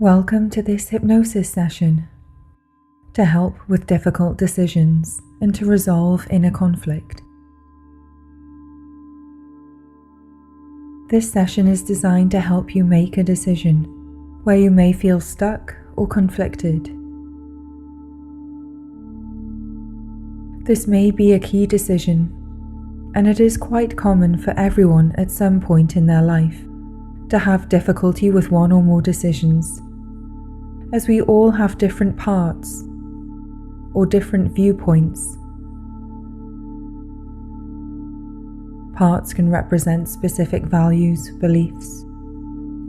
Welcome to this hypnosis session to help with difficult decisions and to resolve inner conflict. This session is designed to help you make a decision where you may feel stuck or conflicted. This may be a key decision, and it is quite common for everyone at some point in their life to have difficulty with one or more decisions, as we all have different parts or different viewpoints. Parts can represent specific values, beliefs,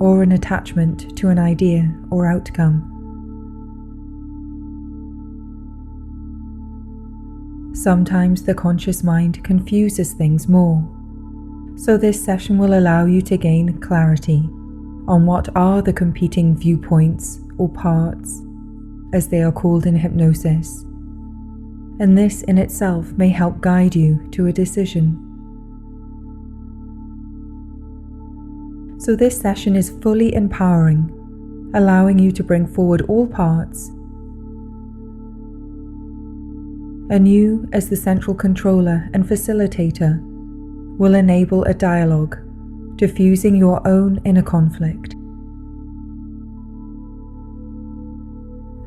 or an attachment to an idea or outcome. Sometimes the conscious mind confuses things more, so this session will allow you to gain clarity on what are the competing viewpoints or parts, as they are called in hypnosis, and this in itself may help guide you to a decision. So this session is fully empowering, allowing you to bring forward all parts, and you, as the central controller and facilitator, will enable a dialogue, diffusing your own inner conflict.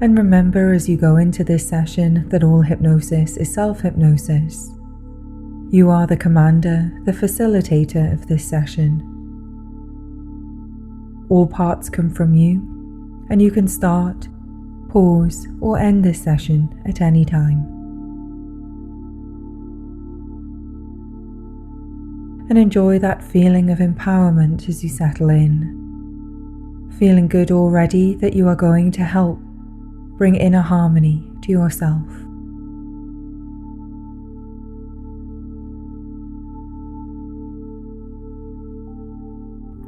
And remember as you go into this session that all hypnosis is self-hypnosis. You are the commander, the facilitator of this session. All parts come from you, and you can start, pause, or end this session at any time. And enjoy that feeling of empowerment as you settle in, feeling good already that you are going to help bring inner harmony to yourself.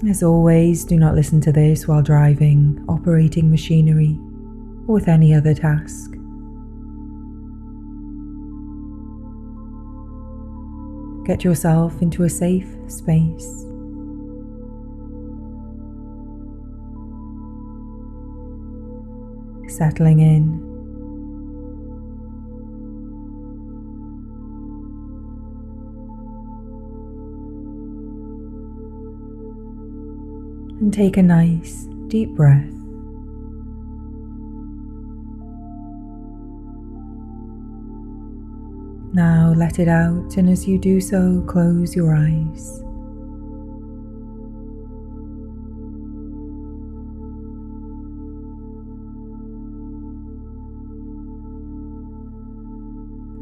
As always, do not listen to this while driving, operating machinery, or with any other task. Get yourself into a safe space. Settling in. And take a nice, deep breath. Now let it out, and as you do so, close your eyes.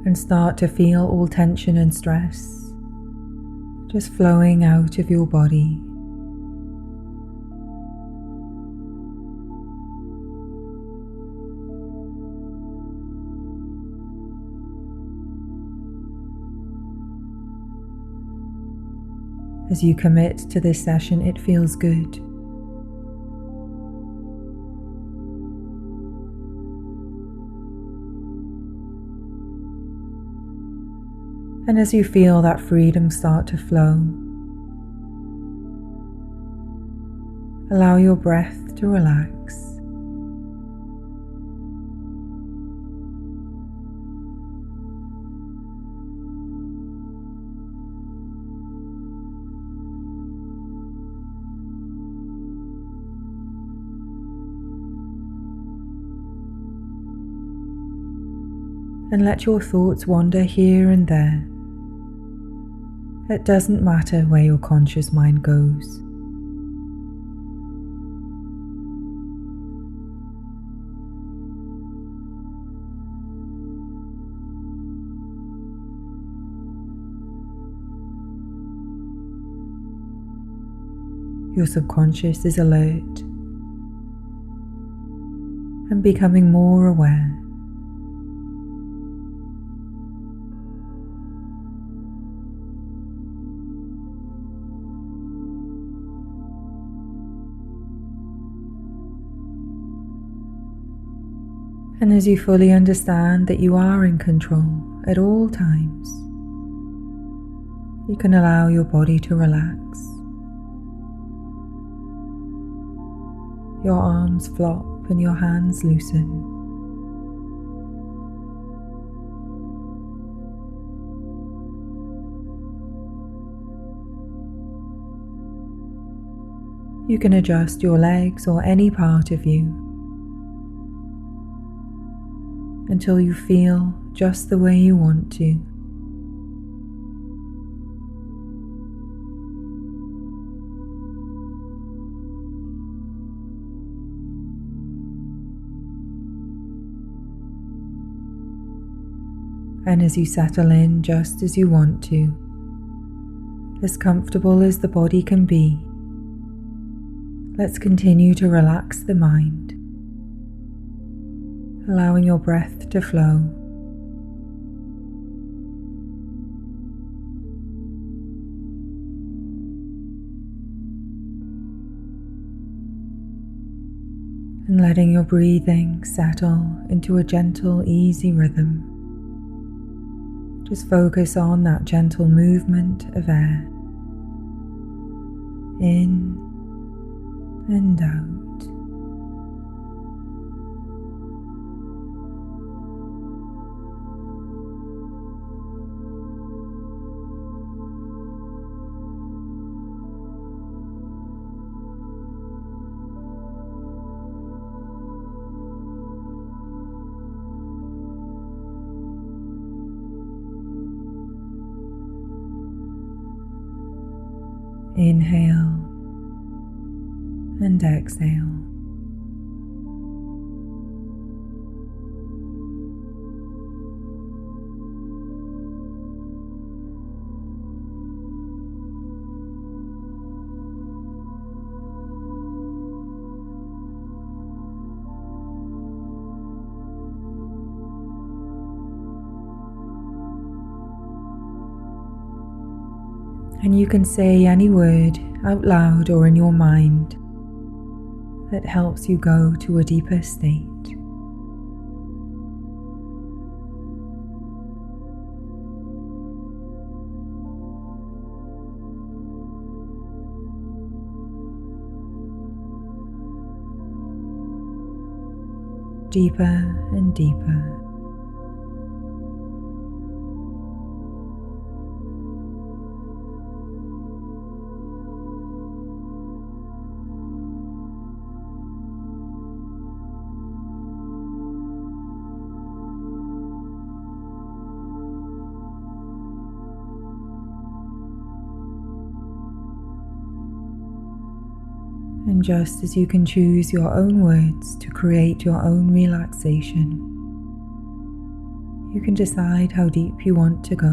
And start to feel all tension and stress just flowing out of your body. As you commit to this session, it feels good. And as you feel that freedom start to flow, allow your breath to relax. And let your thoughts wander here and there. It doesn't matter where your conscious mind goes. Your subconscious is alert and becoming more aware. And as you fully understand that you are in control at all times, you can allow your body to relax. Your arms flop and your hands loosen. You can adjust your legs or any part of you until you feel just the way you want to. And as you settle in just as you want to, as comfortable as the body can be, let's continue to relax the mind, allowing your breath to flow. And letting your breathing settle into a gentle, easy rhythm. Just focus on that gentle movement of air, in and out. Inhale and exhale. And you can say any word out loud or in your mind that helps you go to a deeper state. Deeper and deeper. And just as you can choose your own words to create your own relaxation, you can decide how deep you want to go.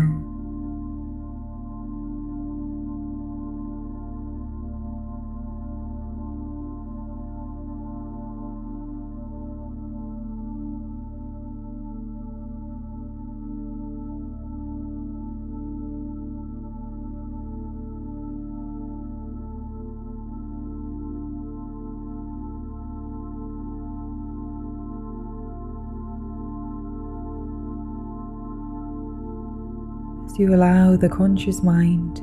As you allow the conscious mind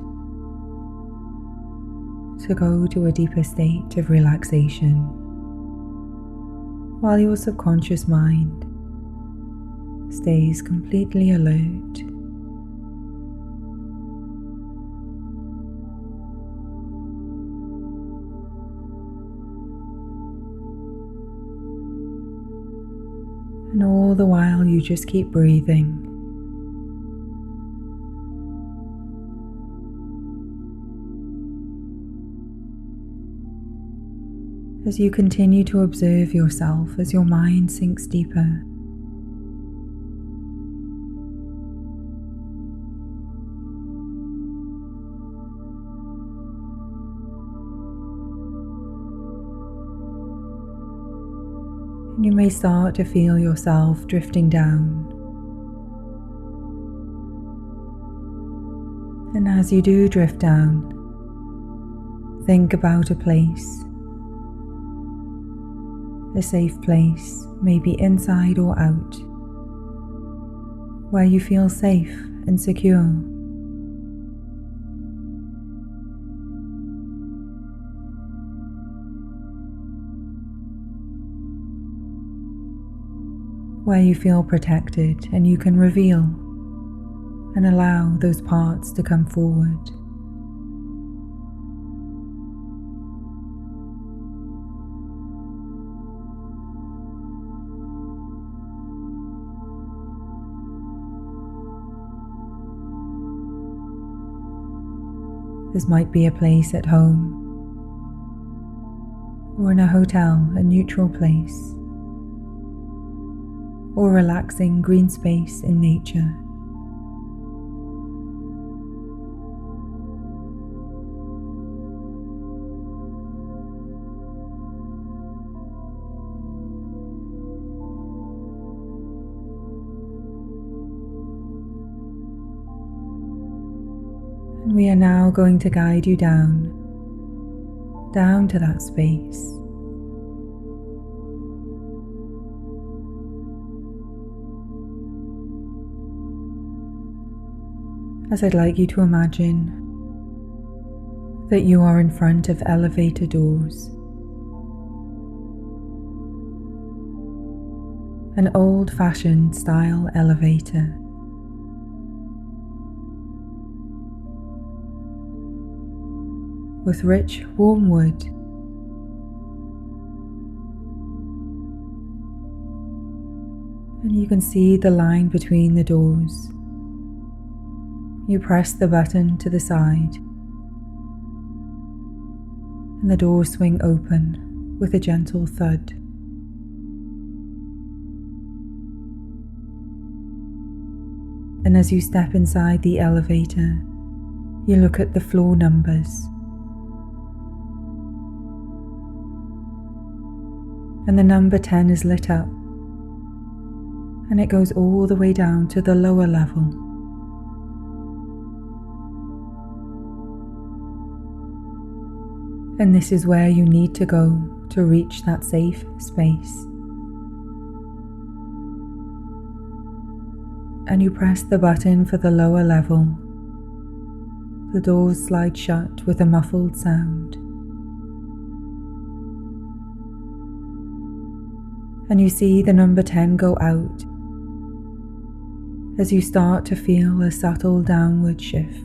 to go to a deeper state of relaxation, while your subconscious mind stays completely alert. And all the while you just keep breathing. As you continue to observe yourself as your mind sinks deeper. And you may start to feel yourself drifting down. And as you do drift down, think about a place. A safe place, maybe inside or out, where you feel safe and secure. where you feel protected and you can reveal and allow those parts to come forward. This might be a place at home or in a hotel, a neutral place, or relaxing green space in nature. And we are now going to guide you down to that space. As I'd like you to imagine that you are in front of elevator doors. An old-fashioned style elevator. With rich, warm wood. And you can see the line between the doors. You press the button to the side, and the doors swing open with a gentle thud. And as you step inside the elevator, you look at the floor numbers. And the number 10 is lit up, and it goes all the way down to the lower level. And this is where you need to go to reach that safe space. And you press the button for the lower level. The doors slide shut with a muffled sound. And you see the number 10 go out as you start to feel a subtle downward shift.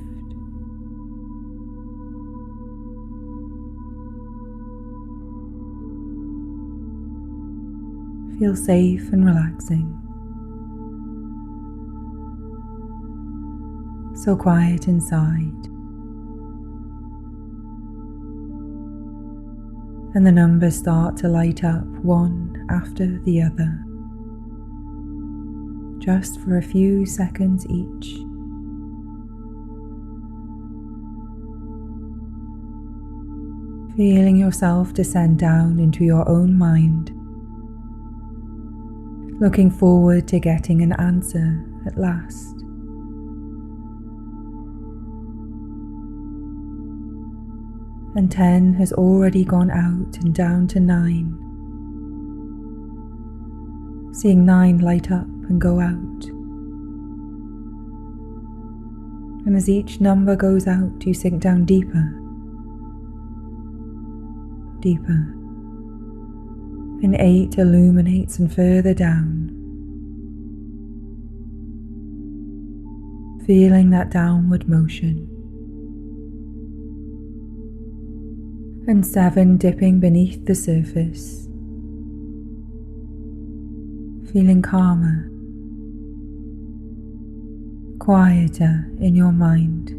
Feel safe and relaxing. So quiet inside. And the numbers start to light up one after the other, just for a few seconds each. Feeling yourself descend down into your own mind, looking forward to getting an answer at last. And 10 has already gone out and down to 9. Seeing 9 light up and go out. And as each number goes out, you sink down deeper, deeper. And 8 illuminates and further down. Feeling that downward motion. And 7 dipping beneath the surface, feeling calmer, quieter in your mind.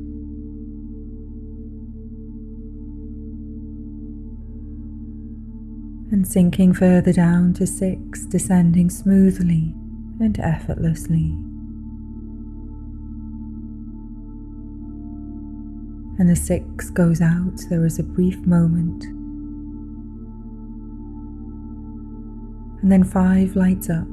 And sinking further down to 6, descending smoothly and effortlessly. And as 6 goes out, there is a brief moment. And then 5 lights up.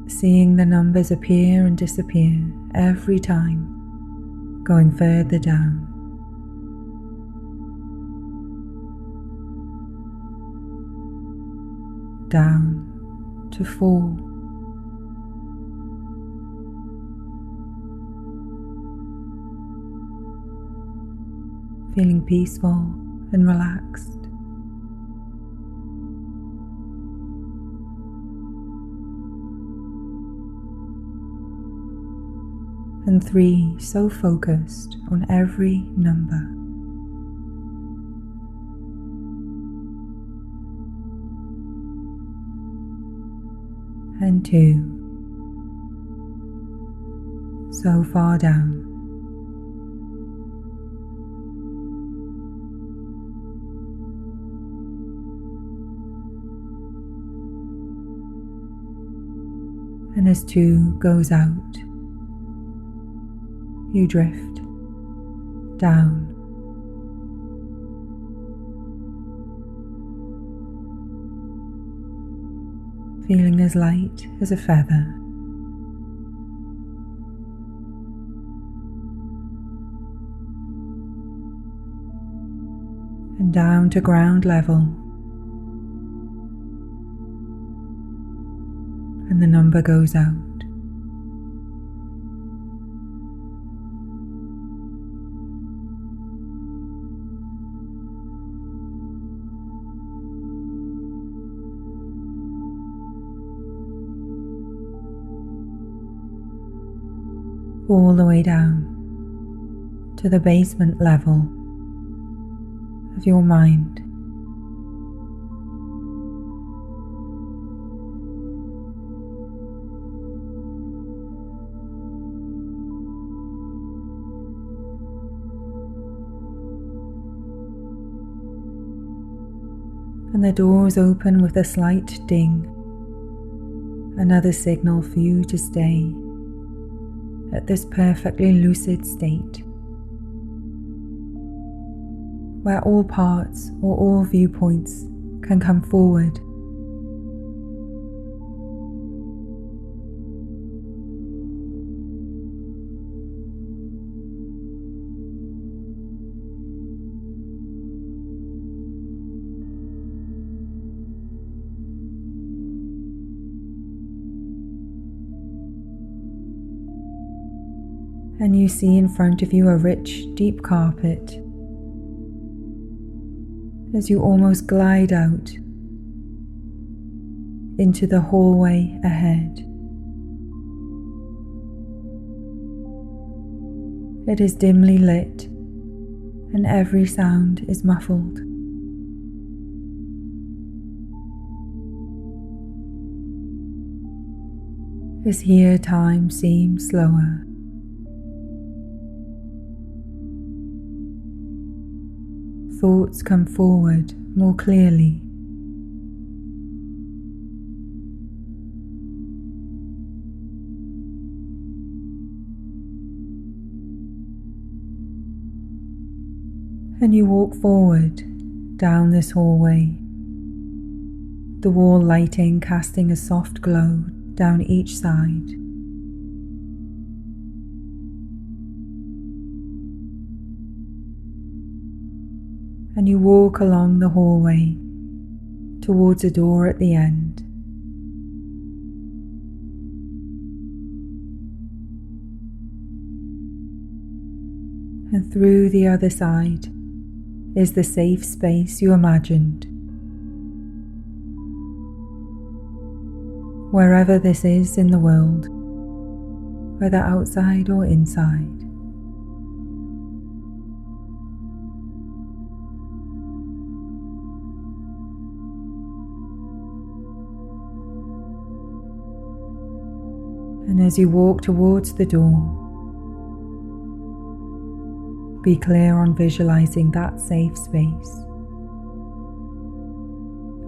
Seeing the numbers appear and disappear every time, going further down. Down to 4. Feeling peaceful and relaxed. and 3 so focused on every number. And 2 so far down. And as 2 goes out, you drift down, feeling as light as a feather. And down to ground level, and the number goes out. All the way down to the basement level of your mind. And the doors open with a slight ding, another signal for you to stay at this perfectly lucid state, where all parts or all viewpoints can come forward. And you see in front of you a rich, deep carpet as you almost glide out into the hallway ahead. It is dimly lit and every sound is muffled. As here time seems slower. Thoughts come forward more clearly. And you walk forward down this hallway, the wall lighting casting a soft glow down each side. And you walk along the hallway towards a door at the end. And through the other side is the safe space you imagined. Wherever this is in the world, whether outside or inside. And as you walk towards the door, be clear on visualizing that safe space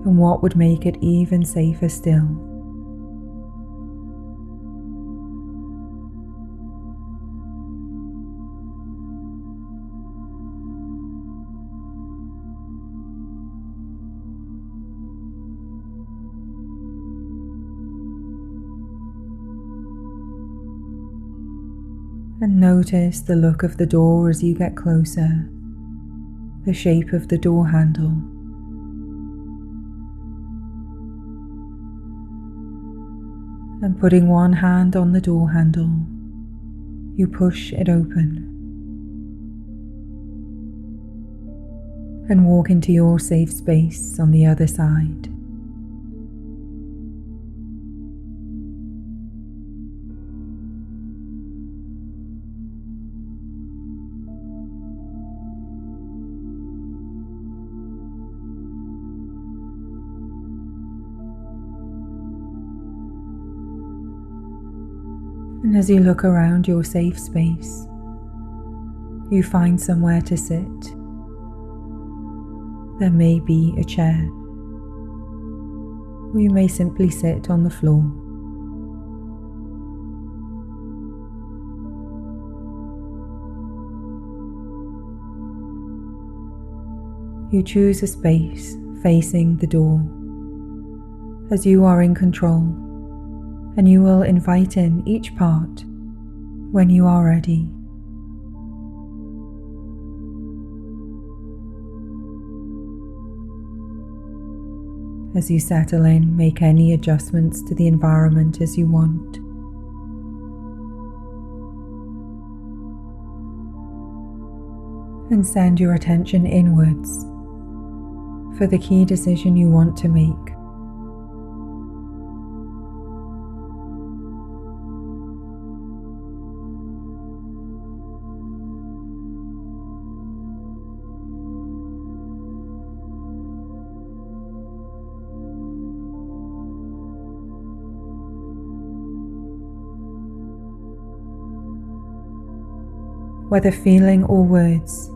and what would make it even safer still. And notice the look of the door as you get closer, the shape of the door handle. And putting one hand on the door handle, you push it open and walk into your safe space on the other side. And as you look around your safe space, you find somewhere to sit. There may be a chair, or you may simply sit on the floor. You choose a space facing the door, as you are in control, and you will invite in each part when you are ready. As you settle in, make any adjustments to the environment as you want. And send your attention inwards for the key decision you want to make. Whether feeling or words,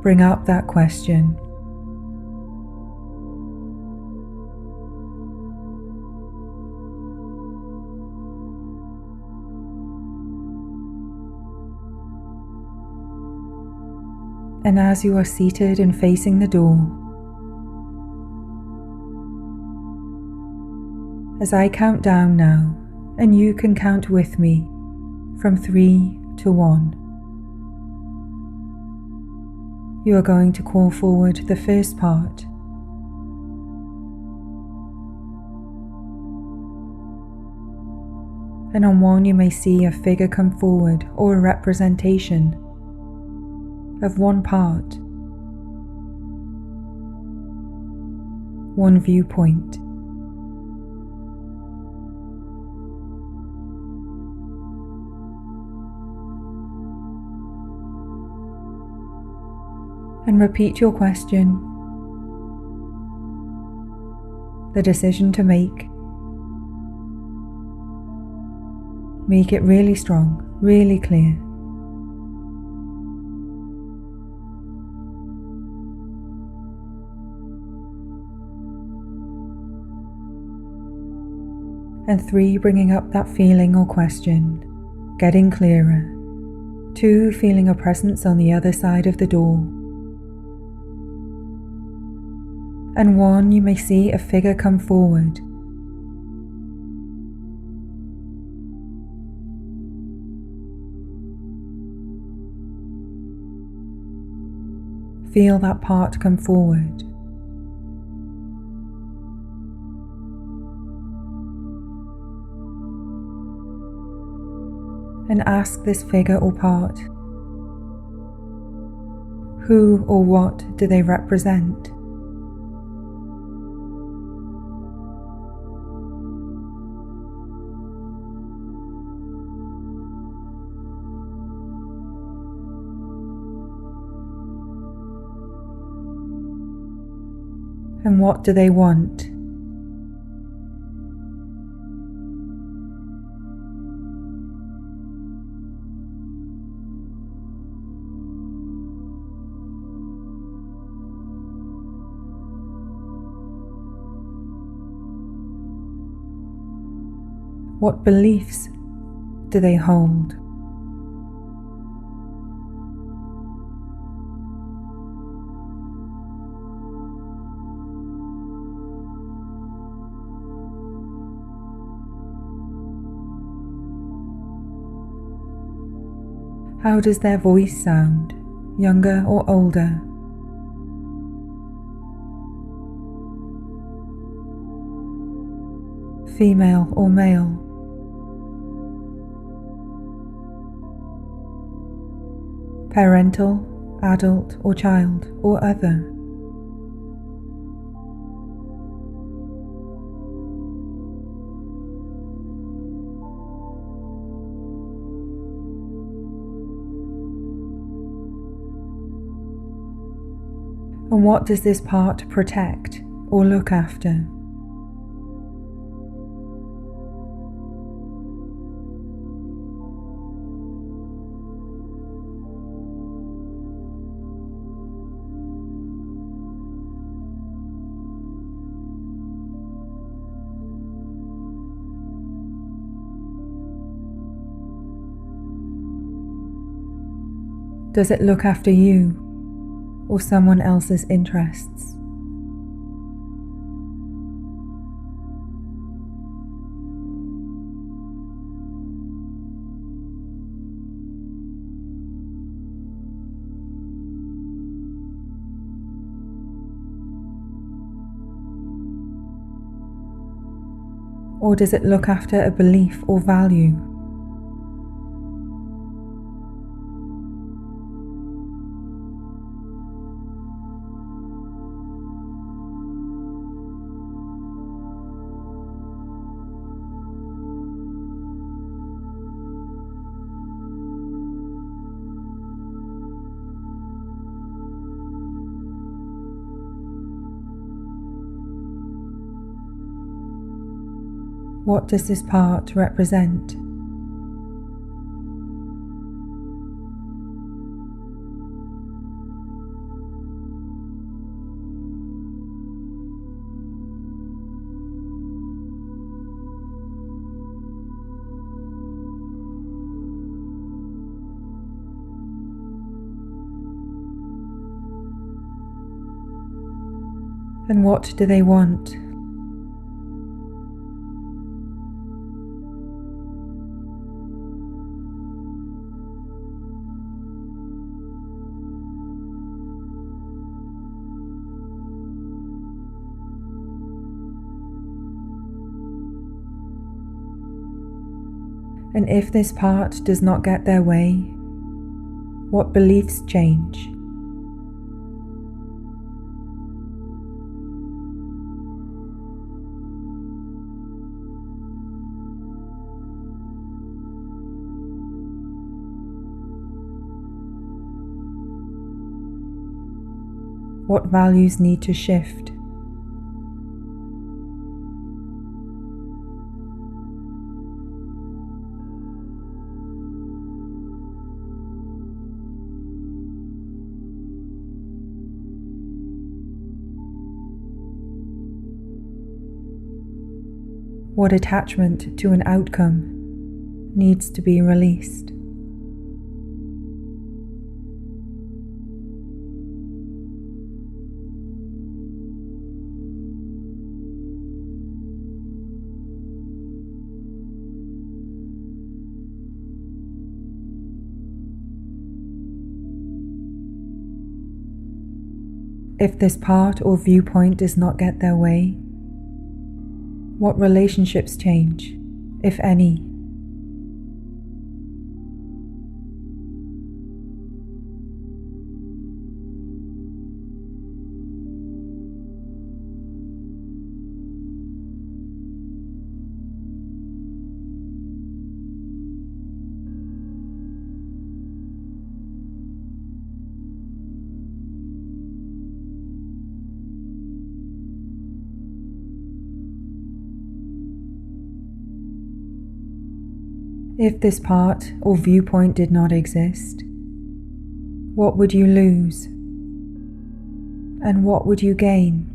bring up that question. And as you are seated and facing the door, as I count down now, and you can count with me from 3 to 1, you are going to call forward the first part. And on 1 you may see a figure come forward or a representation of one part, one viewpoint. And repeat your question, the decision to make. Make it really strong, really clear. And 3, bringing up that feeling or question, getting clearer. 2, feeling a presence on the other side of the door. And 1, you may see a figure come forward. Feel that part come forward. And ask this figure or part, who or what do they represent? And what do they want? What beliefs do they hold? How does their voice sound, younger or older? Female or male? Parental, adult or child or other? And what does this part protect or look after? Does it look after you or someone else's interests? Or does it look after a belief or value? What does this part represent? And what do they want? And if this part does not get their way, what beliefs change? What values need to shift? What attachment to an outcome needs to be released? If this part or viewpoint does not get their way, what relationships change, if any? If this part or viewpoint did not exist, what would you lose? And what would you gain?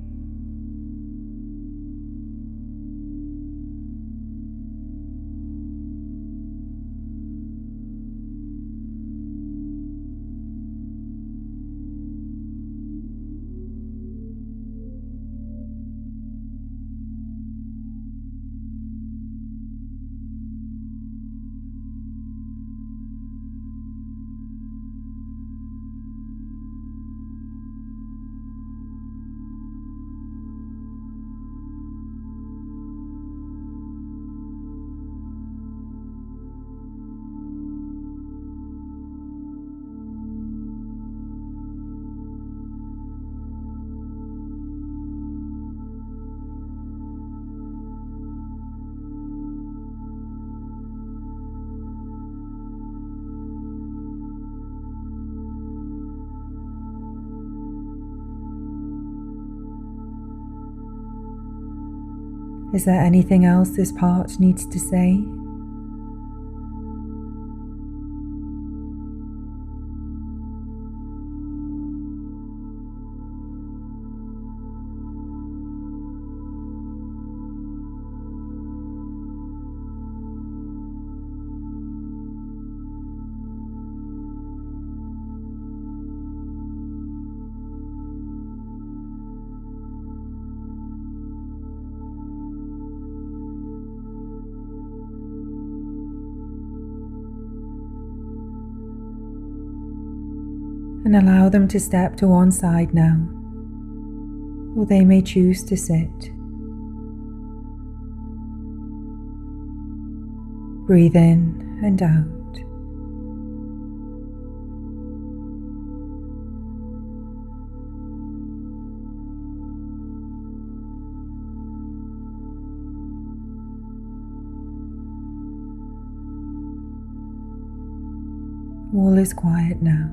Is there anything else this part needs to say? and allow them to step to one side now, or they may choose to sit. Breathe in and out. All is quiet now.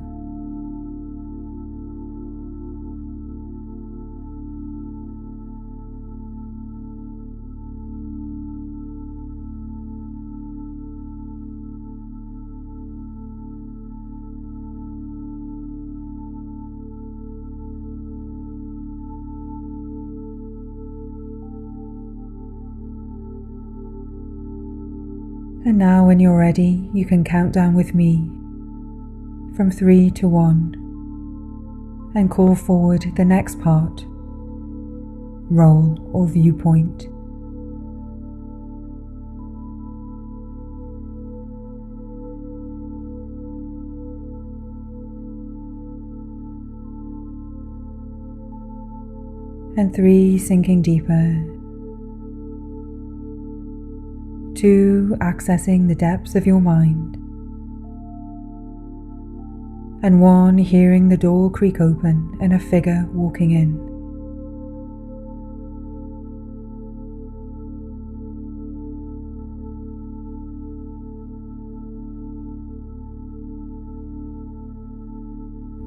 And now when you're ready, you can count down with me from 3 to 1 and call forward the next part, role or viewpoint. And 3, sinking deeper. 2, accessing the depths of your mind. And 1, hearing the door creak open and a figure walking in.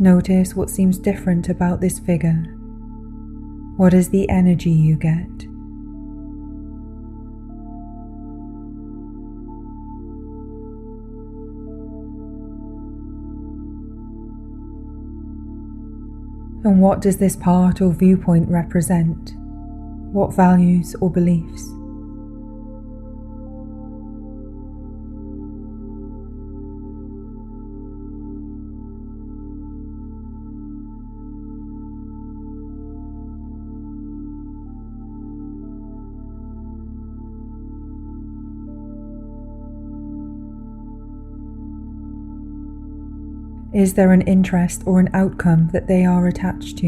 Notice what seems different about this figure. What is the energy you get? And what does this part or viewpoint represent? What values or beliefs? Is there an interest or an outcome that they are attached to?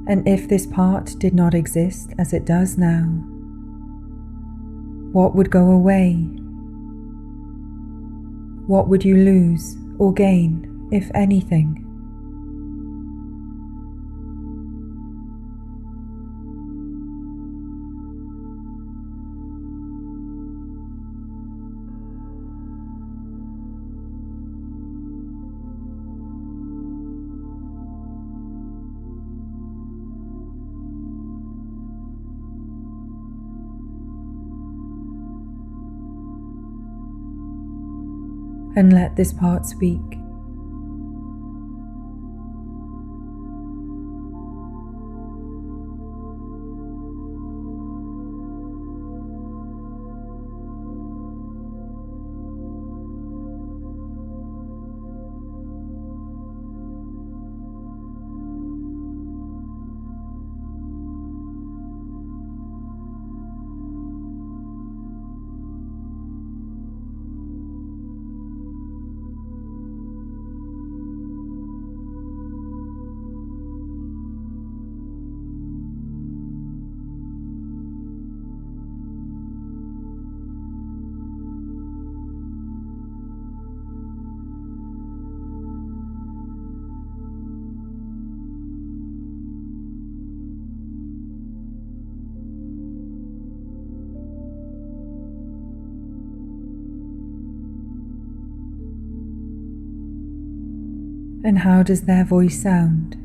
And if this part did not exist as it does now, what would go away? What would you lose or gain, if anything? And let this part speak. And how does their voice sound?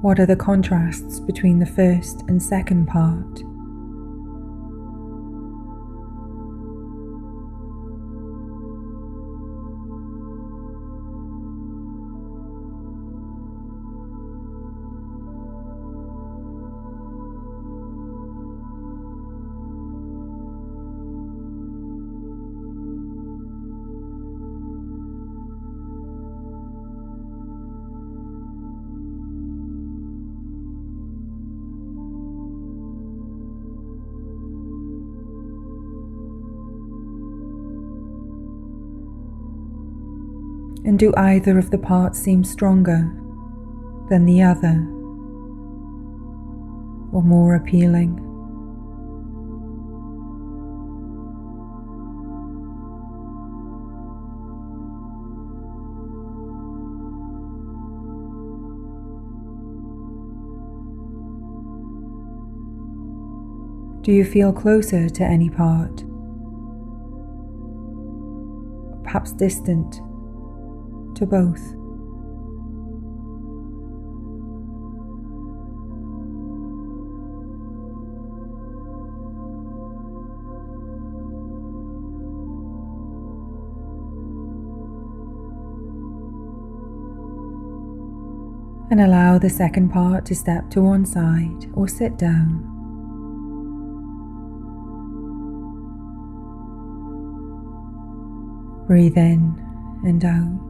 What are the contrasts between the first and second part? And do either of the parts seem stronger than the other, or more appealing? Do you feel closer to any part? Perhaps distant to both? And allow the second part to step to one side or sit down. Breathe in and out.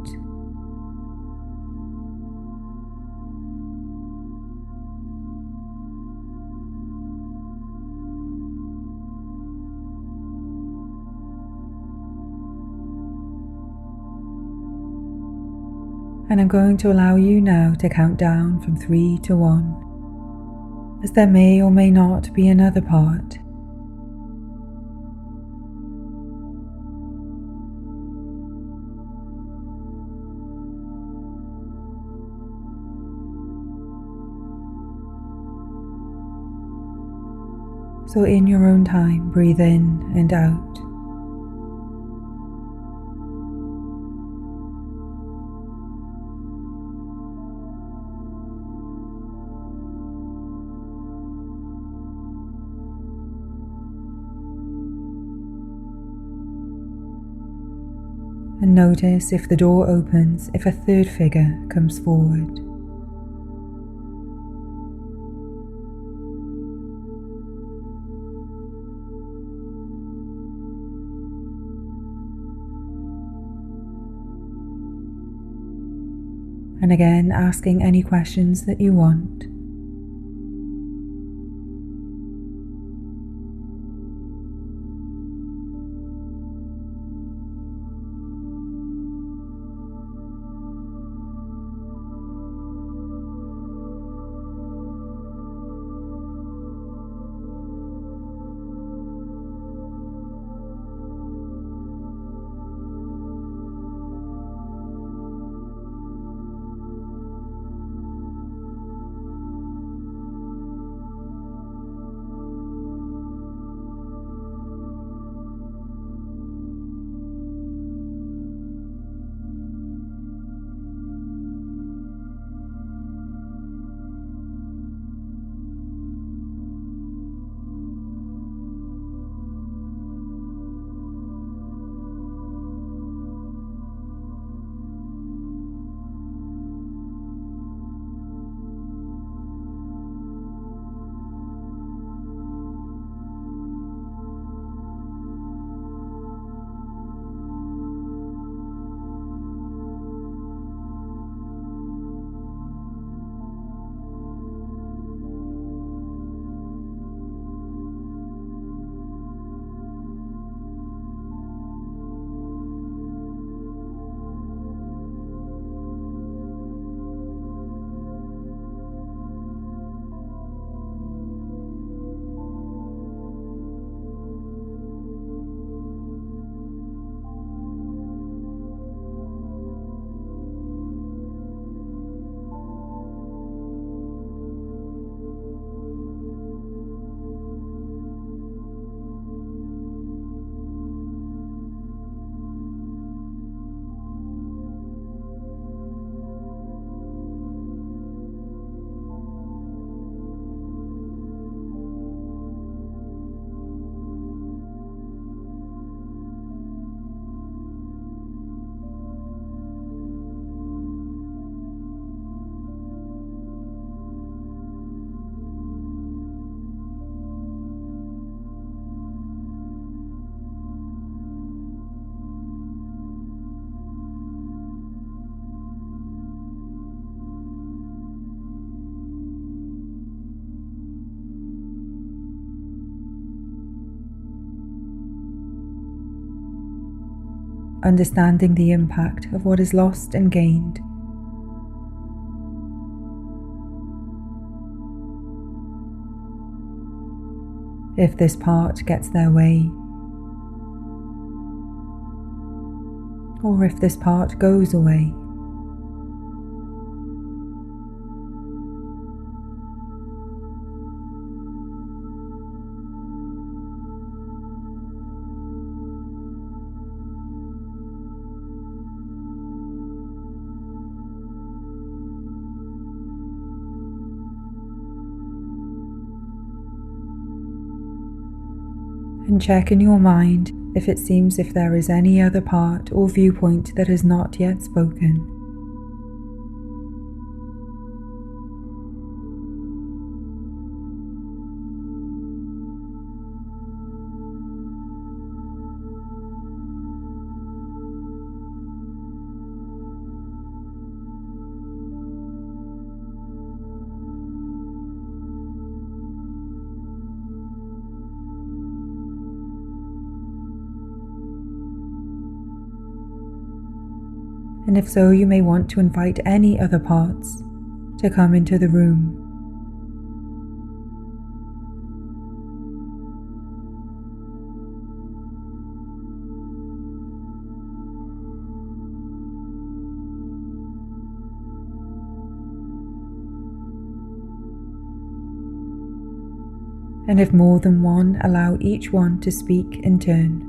And I'm going to allow you now to count down from 3 to 1, as there may or may not be another part. So in your own time, breathe in and out. And notice if the door opens, if a third figure comes forward. And again, asking any questions that you want. understanding the impact of what is lost and gained. If this part gets their way, or if this part goes away, and check in your mind if it seems if there is any other part or viewpoint that has not yet spoken. And if so, you may want to invite any other parts to come into the room. And if more than one, allow each one to speak in turn.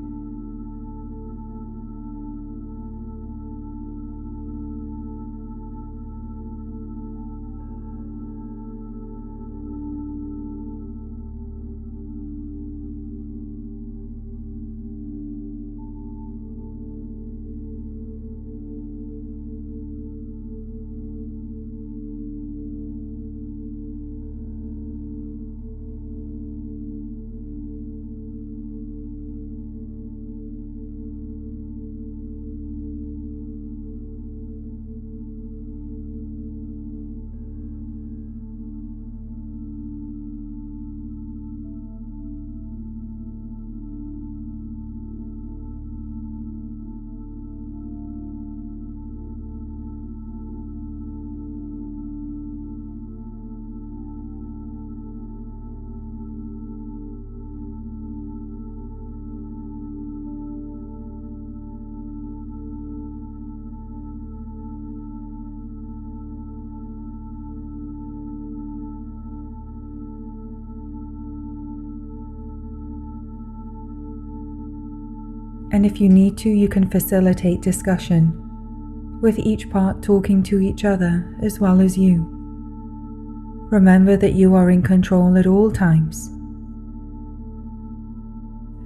And if you need to, you can facilitate discussion, with each part talking to each other as well as you. Remember that you are in control at all times.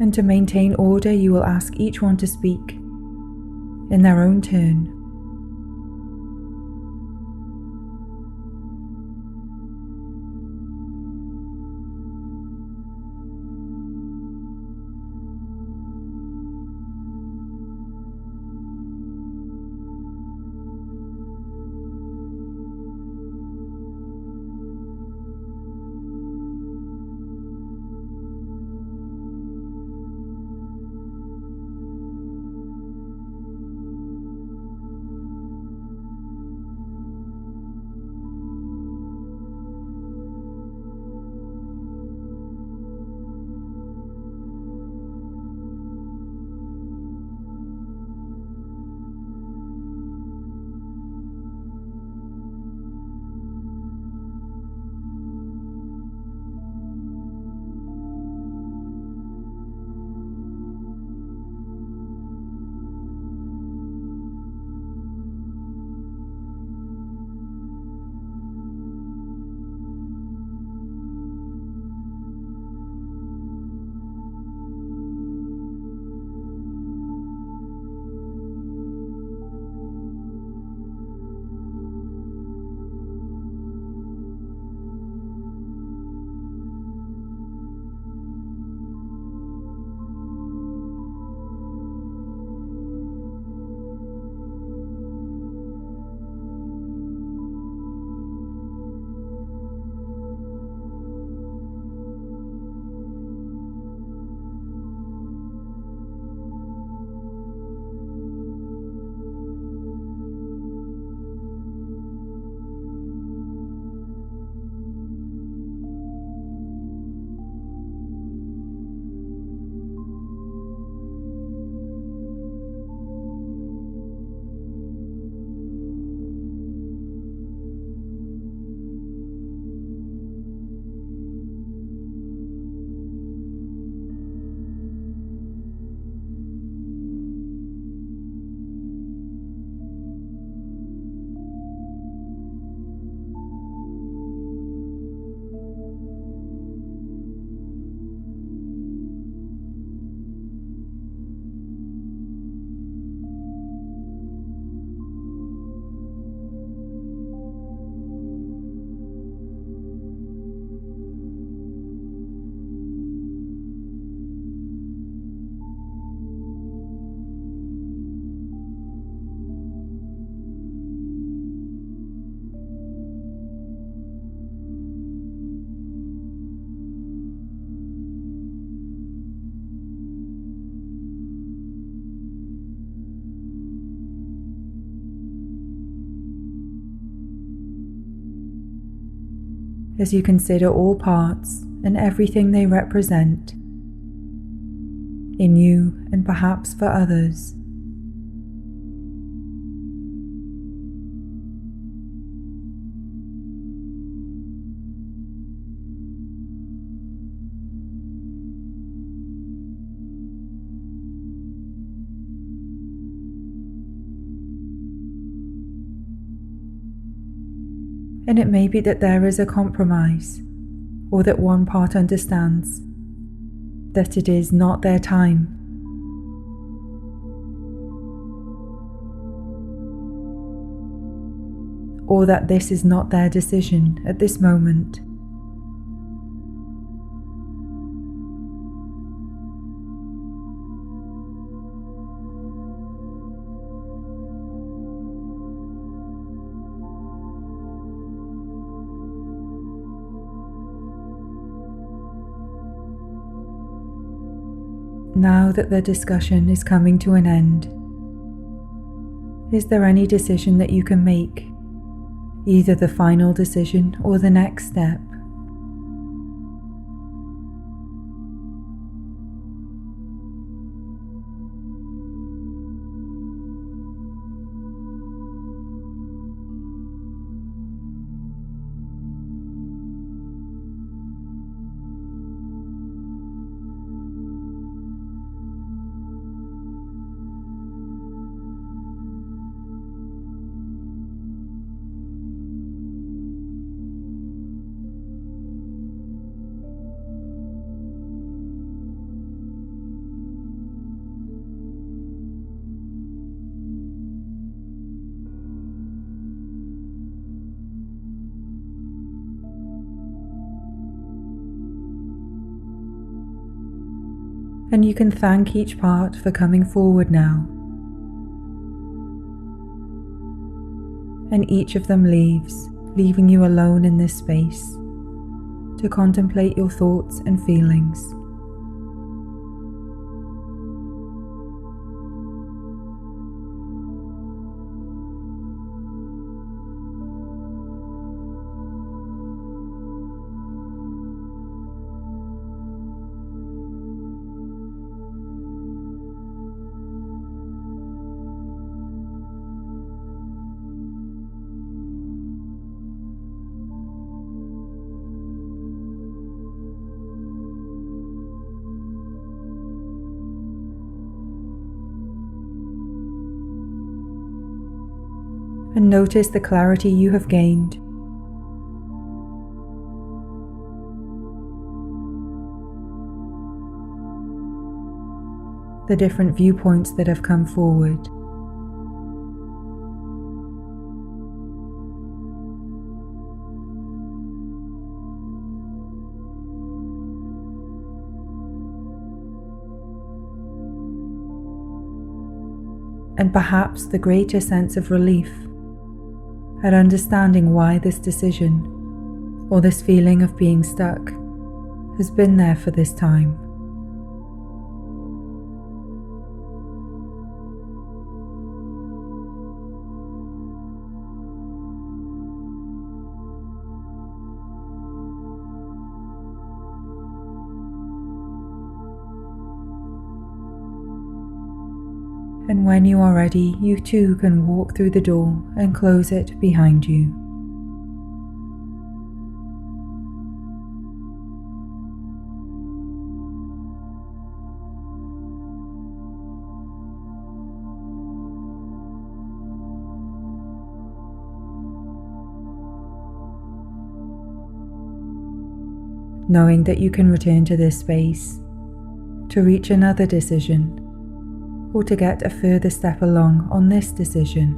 And to maintain order, you will ask each one to speak in their own turn. as you consider all parts and everything they represent in you and perhaps for others. And it may be that there is a compromise, or that one part understands that it is not their time. Or that this is not their decision at this moment. Now that the discussion is coming to an end, is there any decision that you can make, either the final decision or the next step? And you can thank each part for coming forward now. And each of them leaves, leaving you alone in this space to contemplate your thoughts and feelings. And notice the clarity you have gained. The different viewpoints that have come forward. And perhaps the greater sense of relief at understanding why this decision, or this feeling of being stuck, has been there for this time. And when you are ready, you too can walk through the door and close it behind you. Knowing that you can return to this space to reach another decision, or to get a further step along on this decision.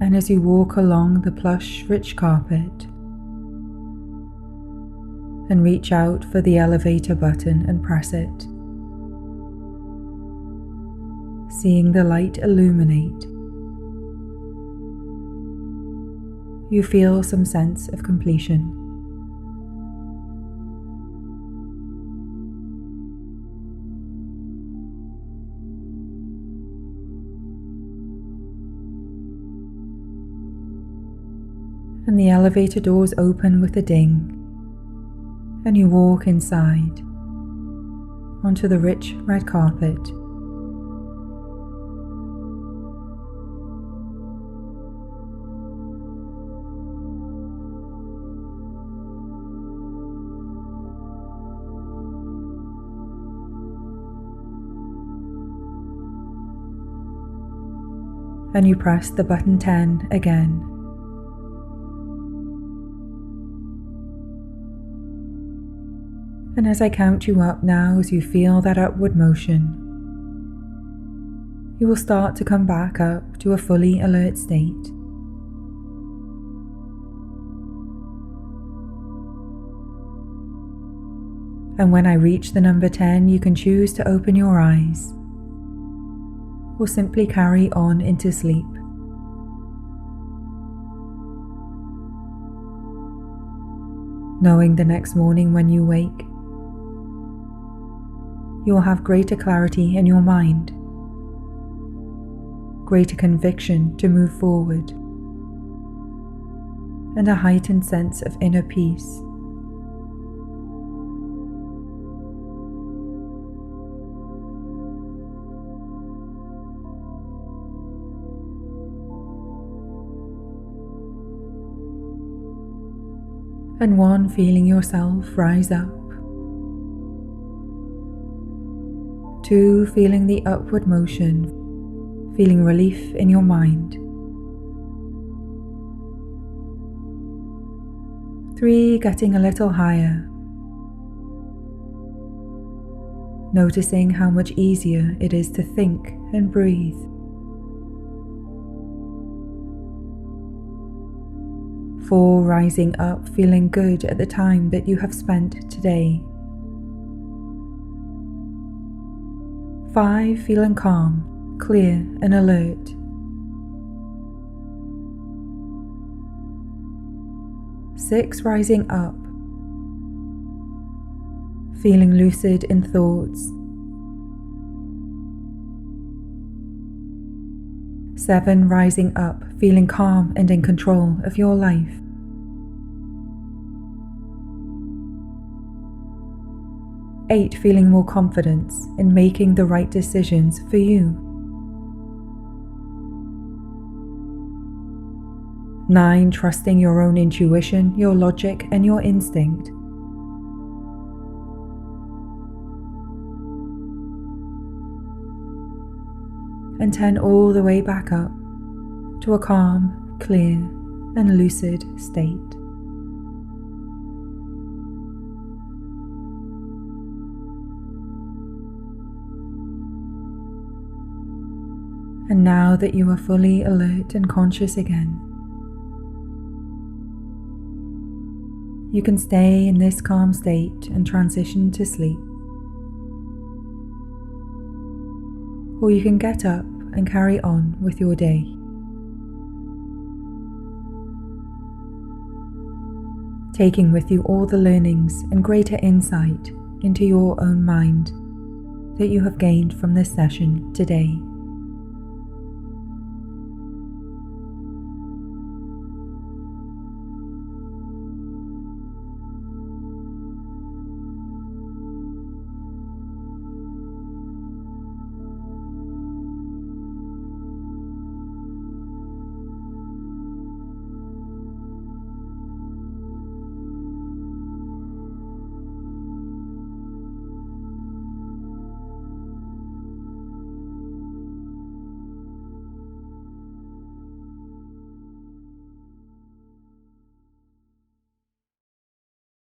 And as you walk along the plush, rich carpet, and reach out for the elevator button and press it, seeing the light illuminate, you feel some sense of completion. And the elevator doors open with a ding, and you walk inside onto the rich red carpet. And you press the button 10 again. And as I count you up now, as you feel that upward motion, you will start to come back up to a fully alert state. And when I reach the number 10, you can choose to open your eyes or simply carry on into sleep. Knowing the next morning when you wake, you will have greater clarity in your mind, greater conviction to move forward, and a heightened sense of inner peace. And 1, feeling yourself rise up. 2, feeling the upward motion, feeling relief in your mind. 3, getting a little higher, noticing how much easier it is to think and breathe. 4, rising up, feeling good at the time that you have spent today. 5, feeling calm, clear and alert. 6, rising up, feeling lucid in thoughts. 7, rising up, feeling calm and in control of your life. 8, feeling more confidence in making the right decisions for you. 9, trusting your own intuition, your logic, and your instinct. 10, all the way back up to a calm, clear, and lucid state. And now that you are fully alert and conscious again, you can stay in this calm state and transition to sleep. Or you can get up and carry on with your day. Taking with you all the learnings and greater insight into your own mind that you have gained from this session today.